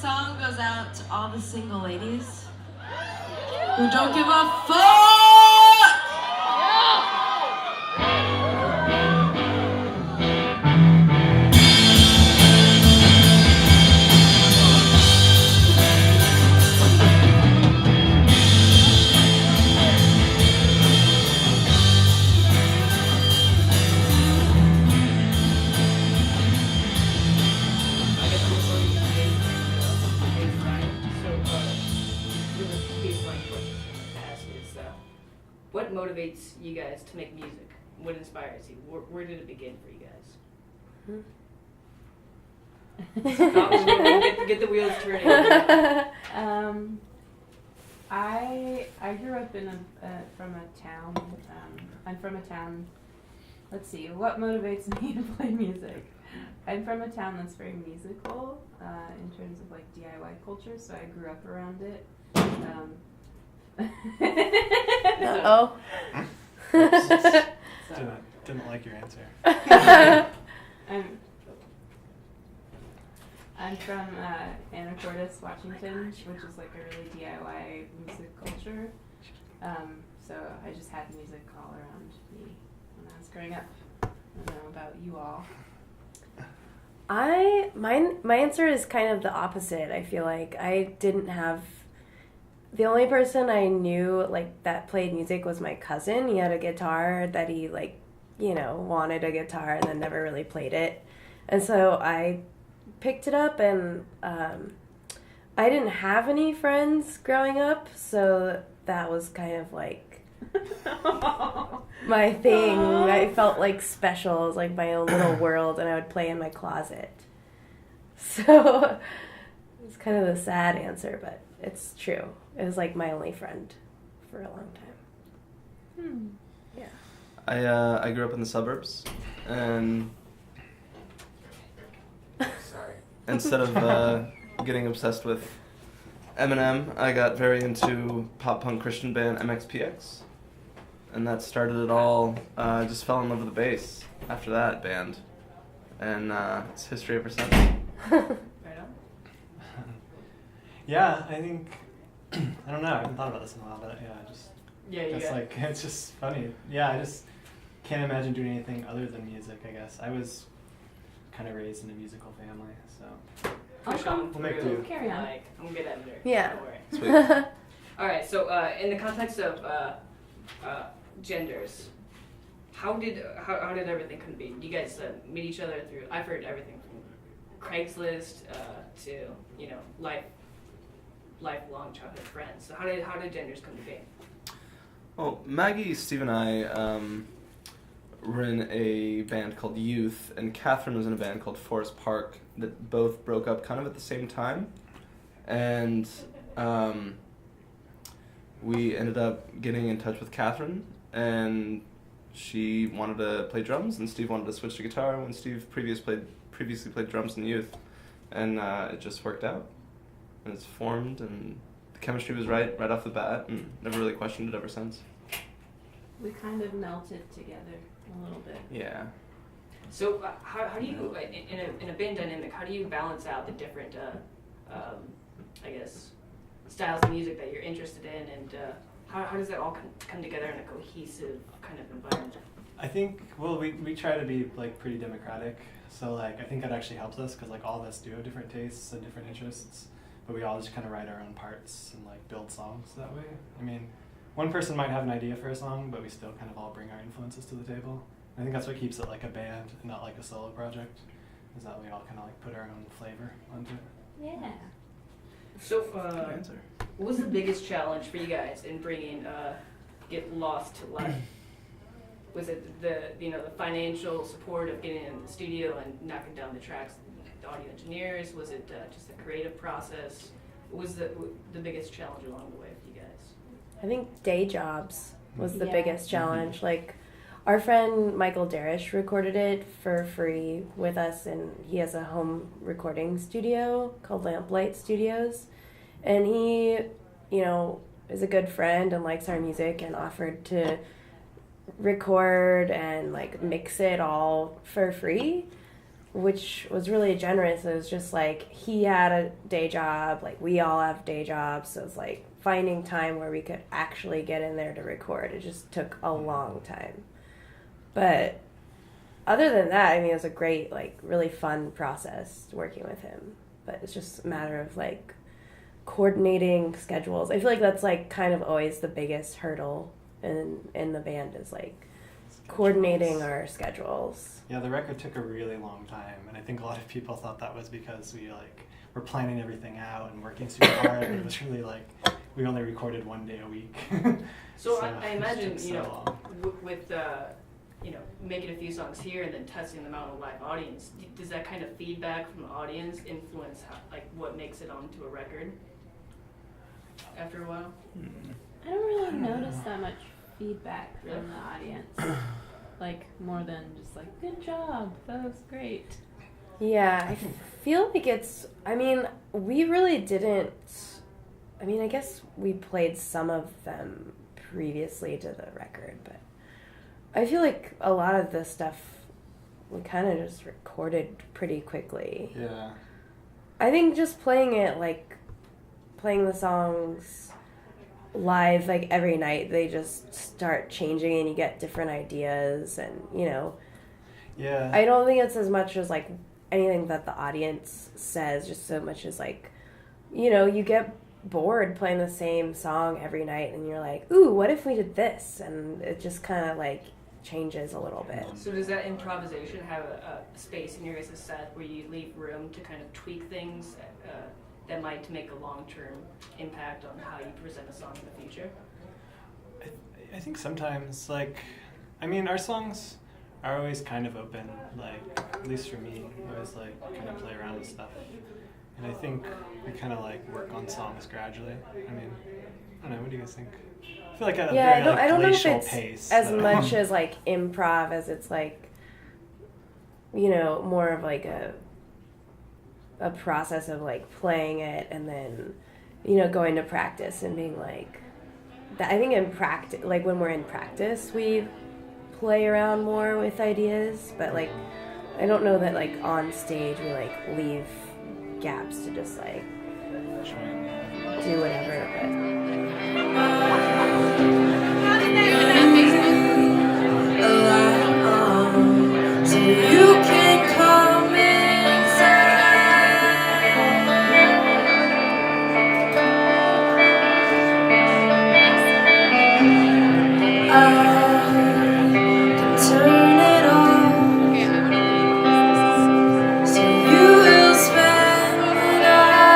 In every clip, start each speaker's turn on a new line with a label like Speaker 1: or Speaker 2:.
Speaker 1: song goes out to all the single ladies who don't give a fuck!
Speaker 2: What motivates you guys to make music? What inspires you? Where did it begin for you guys? Get the wheels turning.
Speaker 3: I grew up from a town. I'm from a town. Let's see, what motivates me to play music? I'm from a town that's very musical in terms of like DIY culture, so I grew up around it.
Speaker 4: Uh-oh.
Speaker 5: Didn't like your answer.
Speaker 3: I'm from Anacortes, Washington, which is like a really DIY music culture. So I just had music all around me when I was growing up. I don't know about you all.
Speaker 4: My answer is kind of the opposite. I feel like I didn't have. The only person I knew like that played music was my cousin. He had a guitar that he wanted a guitar and then never really played it. And so I picked it up, and I didn't have any friends growing up, so that was kind of like my thing. I felt like special. It was like my own little world, and I would play in my closet. So it's kind of the sad answer, but it's true. It was like my only friend for a long time. Yeah.
Speaker 6: I grew up in the suburbs, and instead of getting obsessed with Eminem, I got very into pop punk Christian band MXPX, and that started it all. I just fell in love with the bass after that band, and it's history ever since.
Speaker 2: Right on.
Speaker 5: Yeah, I think I don't know. I haven't thought about this in a while, but
Speaker 2: It's
Speaker 5: like it's just funny. Yeah, I just can't imagine doing anything other than music. I guess I was kind of raised in a musical family, so
Speaker 2: We'll
Speaker 5: make do.
Speaker 3: Carry on.
Speaker 2: Like, I'm a good editor.
Speaker 4: Yeah.
Speaker 2: Don't worry.
Speaker 6: Sweet.
Speaker 2: All right. So, in the context of genders, how did everything come to be? You guys meet each other through? I've heard everything from Craigslist to lifelong childhood friends. So how did genders come to be?
Speaker 6: Well, Maggie, Steve, and I were in a band called Youth, and Catherine was in a band called Forest Park that both broke up kind of at the same time. And we ended up getting in touch with Catherine, and she wanted to play drums, and Steve wanted to switch to guitar when Steve previously played drums in Youth. And it just worked out. And it's formed, and the chemistry was right off the bat, and never really questioned it ever since.
Speaker 3: We kind of melted together a little bit.
Speaker 6: Yeah.
Speaker 2: So how do you in a band dynamic? How do you balance out the different I guess styles of music that you're interested in, and how does that all come together in a cohesive kind of environment?
Speaker 5: I think we try to be like pretty democratic, so like I think that actually helps us because like all of us do have different tastes and different interests, but we all just kind of write our own parts and like build songs that way. I mean, one person might have an idea for a song, but we still kind of all bring our influences to the table. I think that's what keeps it like a band and not like a solo project, is that we all kind of like put our own flavor onto it.
Speaker 3: Yeah.
Speaker 2: So
Speaker 6: Good answer.
Speaker 2: what was the biggest challenge for you guys in bringing Get Lost to life? Was it the financial support of getting in the studio and knocking down the tracks, the audio engineers? Was it just the creative process? What was the biggest challenge along the way for you guys?
Speaker 4: I think day jobs was the
Speaker 3: Yeah.
Speaker 4: biggest challenge. Like, our friend Michael Darish recorded it for free with us, and he has a home recording studio called Lamplight Studios. And he, is a good friend and likes our music and offered to record and, like, mix it all for free. which was really generous. It was just like he had a day job, like we all have day jobs, so it's like finding time where we could actually get in there to record. It just took a long time. But other than that, I mean, it was a great, like, really fun process working with him. But it's just a matter of, like, coordinating schedules. I feel like that's, like, kind of always the biggest hurdle in the band is, like, coordinating our schedules.
Speaker 5: Yeah, the record took a really long time, and I think a lot of people thought that was because we, like, were planning everything out and working super hard, and it was really, like, we only recorded 1 day a week.
Speaker 2: So I
Speaker 5: it
Speaker 2: imagine,
Speaker 5: took
Speaker 2: you
Speaker 5: so
Speaker 2: know,
Speaker 5: long.
Speaker 2: with you know, making a few songs here and then testing them out on a live audience, does that kind of feedback from the audience influence how, like, what makes it onto a record after a while?
Speaker 3: I don't really notice that much feedback from the audience. Like, more than just like, good job, that was great.
Speaker 4: Yeah, I feel like it's, I mean, we really didn't, I mean, I guess we played some of them previously to the record, but I feel like a lot of this stuff we kind of just recorded pretty quickly.
Speaker 5: Yeah.
Speaker 4: I think just playing it, like, playing the songs live, like, every night, they just start changing and you get different ideas and, you know.
Speaker 5: Yeah.
Speaker 4: I don't think it's as much as, like, anything that the audience says, just so much as, like, you know, you get bored playing the same song every night and you're like, ooh, what if we did this? And it just kind of, like, changes a little bit.
Speaker 2: So does that improvisation have a space in your guys' set where you leave room to kind of tweak things that might make a long-term impact on how you present a song in the future?
Speaker 5: I think sometimes, like, I mean, our songs are always kind of open, like, at least for me, I always, like, kind of play around with stuff. And I think we kind of, like, work on songs gradually. I mean, I don't know, what do you guys think? I feel like at a very,
Speaker 4: I don't know if
Speaker 5: glacial
Speaker 4: it's
Speaker 5: pace.
Speaker 4: as much as, like, improv as it's, like, you know, more of, like, a process of, like, playing it and then, you know, going to practice and being, like, that. I think in practice, like, when we're in practice, we play around more with ideas, but, like, I don't know that, like, on stage we, like, leave gaps to just, like, do whatever, but...
Speaker 1: So you can come inside. I can turn it on, so you will spend the night.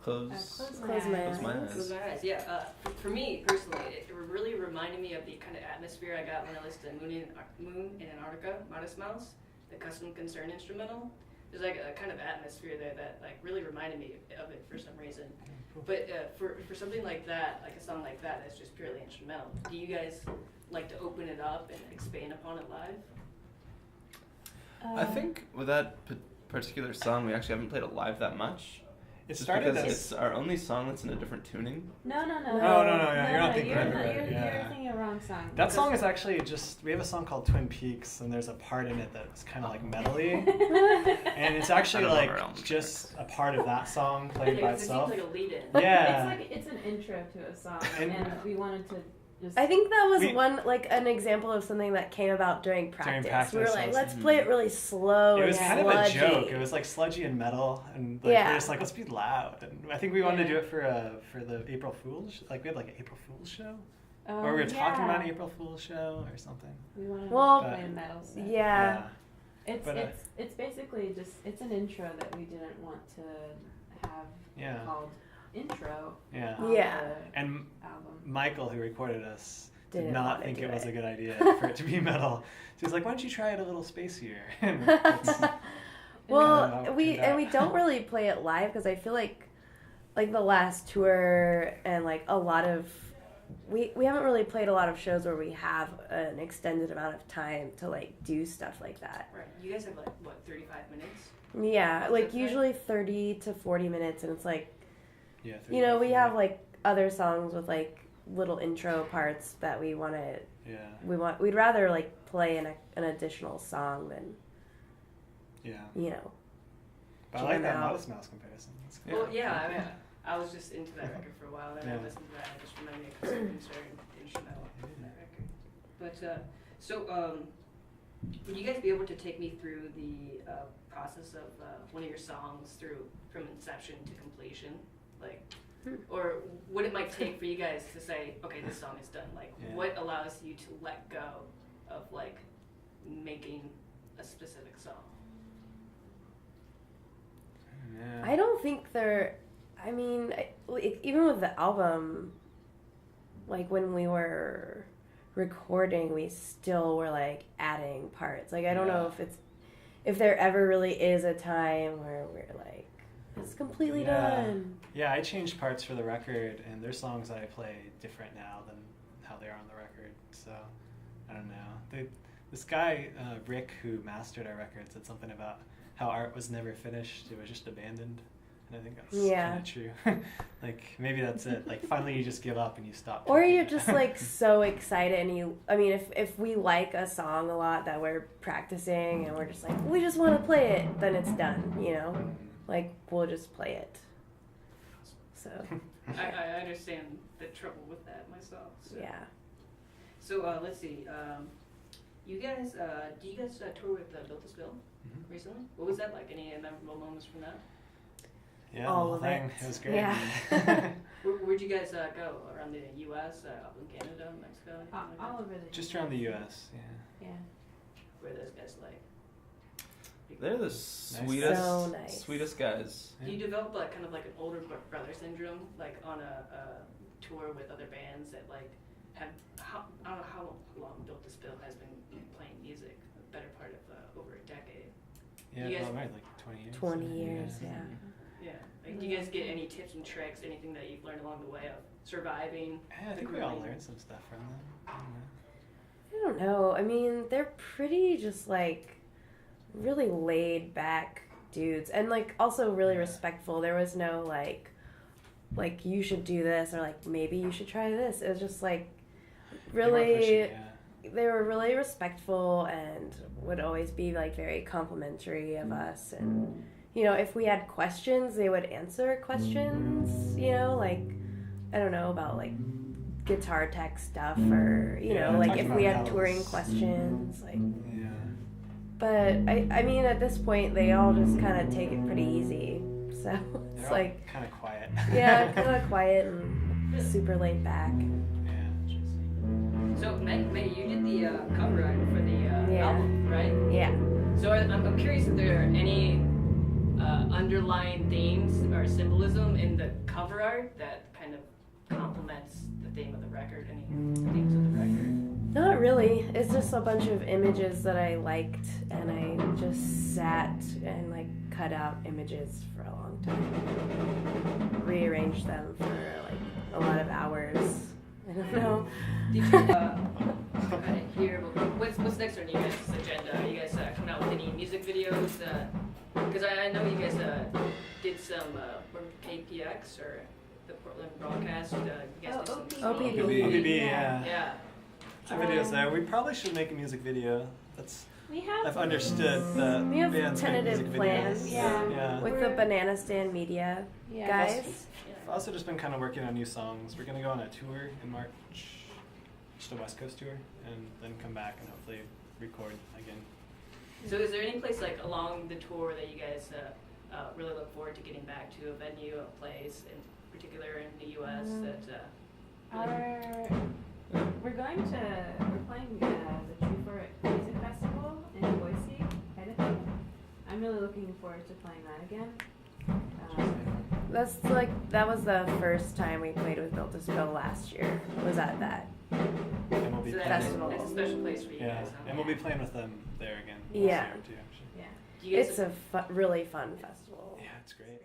Speaker 3: Close
Speaker 4: Close
Speaker 3: my
Speaker 4: my
Speaker 3: eyes.
Speaker 6: Close my eyes.
Speaker 2: Close my eyes. Yeah. For me personally, it really reminded me of the kind of atmosphere I got when I listened to Moon in Antarctica, Modest Mouse, the Custom Concern instrumental. There's like a kind of atmosphere there that like really reminded me of it for some reason. But for something like that, like a song like that, that's just purely instrumental. Do you guys like to open it up and expand upon it live?
Speaker 6: I think with that particular song, we actually haven't played it live that much.
Speaker 5: It
Speaker 6: Just
Speaker 5: started
Speaker 6: because
Speaker 5: as
Speaker 6: it's our only song that's in a different tuning.
Speaker 3: No.
Speaker 5: No, you're not thinking
Speaker 3: You're,
Speaker 5: of it,
Speaker 3: you're
Speaker 5: yeah.
Speaker 3: thinking of the wrong song.
Speaker 5: that song is actually just we have a song called Twin Peaks, and there's a part in it that's kind of like metally, and it's actually
Speaker 6: I don't know where
Speaker 5: like
Speaker 6: else
Speaker 5: just a part of that song played by
Speaker 2: It seems
Speaker 5: itself.
Speaker 2: like a lead-in.
Speaker 5: Yeah.
Speaker 3: It's an intro to a song,
Speaker 5: And-
Speaker 3: and we wanted to just.
Speaker 4: I think that was
Speaker 5: We-
Speaker 4: one like an example of something that came about during practice. We were
Speaker 5: practice,
Speaker 4: like,
Speaker 5: so
Speaker 4: let's
Speaker 6: it's-
Speaker 4: play it really slow
Speaker 5: It
Speaker 4: and
Speaker 5: was kind of a
Speaker 4: sludgy.
Speaker 5: joke. It was like sludgy and metal, and like
Speaker 4: Yeah.
Speaker 5: we're just like, let's be loud. And I think we wanted to do
Speaker 3: Yeah.
Speaker 5: it for the April Fool's. Like we had like an April Fool's show, or we were talking
Speaker 3: yeah.
Speaker 5: about an April Fool's show or something.
Speaker 3: We wanted
Speaker 4: Well,
Speaker 3: to play a metal set.
Speaker 4: Yeah.
Speaker 3: It's
Speaker 5: But,
Speaker 3: it's basically just it's an intro that we didn't want to have
Speaker 5: Yeah.
Speaker 3: called intro
Speaker 5: Yeah.
Speaker 3: on
Speaker 4: Yeah.
Speaker 3: the
Speaker 5: And
Speaker 3: album.
Speaker 5: Michael, who recorded us, did
Speaker 4: Didn't
Speaker 5: not
Speaker 4: wanna
Speaker 5: think
Speaker 4: do
Speaker 5: it was
Speaker 4: it.
Speaker 5: a good idea for it to be metal. So he's like, "Why don't you try it a little spacier?" And it's-
Speaker 4: Well,
Speaker 5: how it
Speaker 4: we
Speaker 5: turned out.
Speaker 4: we don't really play it live because I feel like the last tour and like a lot of we haven't really played a lot of shows where we have an extended amount of time to like do stuff like that.
Speaker 2: Right. You guys have like what, 35 minutes?
Speaker 4: Yeah, like
Speaker 2: Okay.
Speaker 4: usually 30 to 40 minutes, and it's like
Speaker 5: yeah,
Speaker 4: you know we have like other songs with like little intro parts that we want to
Speaker 5: yeah,
Speaker 4: we'd rather like play an additional song than
Speaker 5: yeah.
Speaker 4: you know.
Speaker 5: But I like
Speaker 4: jam
Speaker 5: that
Speaker 4: out.
Speaker 5: Modest Mouse comparison. That's good.
Speaker 2: Well, yeah. I mean, I was just into that record for a while, and
Speaker 5: Yeah.
Speaker 2: I listened to that. And it just reminded me of Custom Concern instrumental in that record. But so, would you guys be able to take me through the process of one of your songs from inception to completion, like, or what it might take for you guys to say, okay, this song is done. Like,
Speaker 5: Yeah.
Speaker 2: what allows you to let go of like making a specific song?
Speaker 5: Yeah.
Speaker 4: I don't think I mean, like, even with the album, like when we were recording, we still were like adding parts. Like I don't know if there ever really is a time where we're like, it's completely done.
Speaker 5: Yeah, I changed parts for the record, and there's songs that I play different now than how they are on the record. So I don't know. This guy Rick, who mastered our record, said something about how art was never finished; it was just abandoned. And I think that's kind of true. Like maybe that's it. Like finally, you just give up and you stop.
Speaker 4: Or
Speaker 5: thinking
Speaker 4: you're
Speaker 5: it.
Speaker 4: just like so excited and I mean, if we like a song a lot that we're practicing and we're just like, we just want to play it, then it's done, you know? Like, we'll just play it. So,
Speaker 2: I understand the trouble with that myself. So.
Speaker 4: yeah.
Speaker 2: So let's see. You guys, do you guys tour with Built to Spill
Speaker 5: Mhm.
Speaker 2: recently? What was that like? Any memorable moments from that?
Speaker 5: Yeah,
Speaker 4: All
Speaker 5: the whole
Speaker 4: of
Speaker 5: thing.
Speaker 4: it.
Speaker 5: It was great.
Speaker 4: Yeah.
Speaker 2: Where'd you guys go? Around the U.S., up in Canada, Mexico? anything like
Speaker 3: All
Speaker 2: that?
Speaker 3: over the
Speaker 5: Just around the U.S. Yeah.
Speaker 3: Yeah.
Speaker 2: Where are those guys like?
Speaker 6: They're the sweetest,
Speaker 4: So nice.
Speaker 6: sweetest guys.
Speaker 2: Do you develop like kind of like an older brother syndrome, like on a tour with other bands that like have I don't know how long Built to Spill has been playing music, the better part of over a decade.
Speaker 5: Yeah,
Speaker 2: You guys-
Speaker 5: well, right, like 20 years.
Speaker 4: 20 years, yeah.
Speaker 2: Yeah. Like, do you guys get any tips and tricks, anything that you've learned along the way of surviving?
Speaker 5: Yeah, I think we all learned some stuff from them. I don't know.
Speaker 4: I don't know. I mean, they're pretty just like really laid back dudes and like also really
Speaker 5: Yeah.
Speaker 4: respectful. There was no like you should do this or like maybe you should try this. It was just like
Speaker 5: They weren't
Speaker 4: really
Speaker 5: pushy, yeah.
Speaker 4: they were really respectful and would always be like very complimentary of us, and you know, if we had questions they would answer questions, you know, like I don't know about like guitar tech stuff or you
Speaker 5: Yeah,
Speaker 4: know, like
Speaker 5: talking
Speaker 4: if we
Speaker 5: about
Speaker 4: had touring
Speaker 5: pedals.
Speaker 4: questions like,
Speaker 5: Yeah.
Speaker 4: but I mean at this point they all just kind of take it pretty easy, so it's
Speaker 5: They're
Speaker 4: like
Speaker 5: kind of quiet.
Speaker 4: yeah, kind of quiet and super laid back.
Speaker 5: Yeah.
Speaker 2: So, May, you did the cover art for the
Speaker 4: Yeah.
Speaker 2: album, right?
Speaker 4: Yeah.
Speaker 2: So I'm curious if there are any underlying themes or symbolism in the cover art that kind of complements the theme of the record? Any themes of the record?
Speaker 4: Not really. It's just a bunch of images that I liked, and I just sat and like cut out images for a long time, rearranged them for like a lot of hours. I don't know.
Speaker 2: Did you hear what's next on you guys' agenda? Are you guys coming out with any music videos? Because I know you guys did some work with KPX or the Portland Broadcast. You guys did some
Speaker 5: OPB, yeah.
Speaker 2: Yeah.
Speaker 5: Some videos there. We probably should make a music video.
Speaker 3: We have.
Speaker 5: I've understood that
Speaker 4: We have
Speaker 5: bands make
Speaker 4: tentative
Speaker 5: music
Speaker 4: plans.
Speaker 5: videos.
Speaker 3: Yeah.
Speaker 4: With the Banana Stand Media guys.
Speaker 5: I've also just been kind of working on new songs. We're gonna go on a tour in March, just a West Coast tour, and then come back and hopefully record again.
Speaker 2: So is there any place like along the tour that you guys really look forward to getting back to, a venue, a place in particular in the U.S.
Speaker 3: We're playing the True for It Music Festival in Boise, Idaho. I'm really looking forward to playing that again.
Speaker 4: That was the first time we played with Built to Spill last year. Was at that.
Speaker 5: And we'll be
Speaker 2: So
Speaker 5: playing.
Speaker 4: Festival.
Speaker 2: that's a special place for you
Speaker 5: Yeah,
Speaker 2: guys. Huh?
Speaker 5: and we'll be playing with them there again.
Speaker 4: Yeah.
Speaker 5: This year too, actually.
Speaker 3: Yeah.
Speaker 2: Do you guys
Speaker 4: It's a really fun festival.
Speaker 5: Yeah, it's great.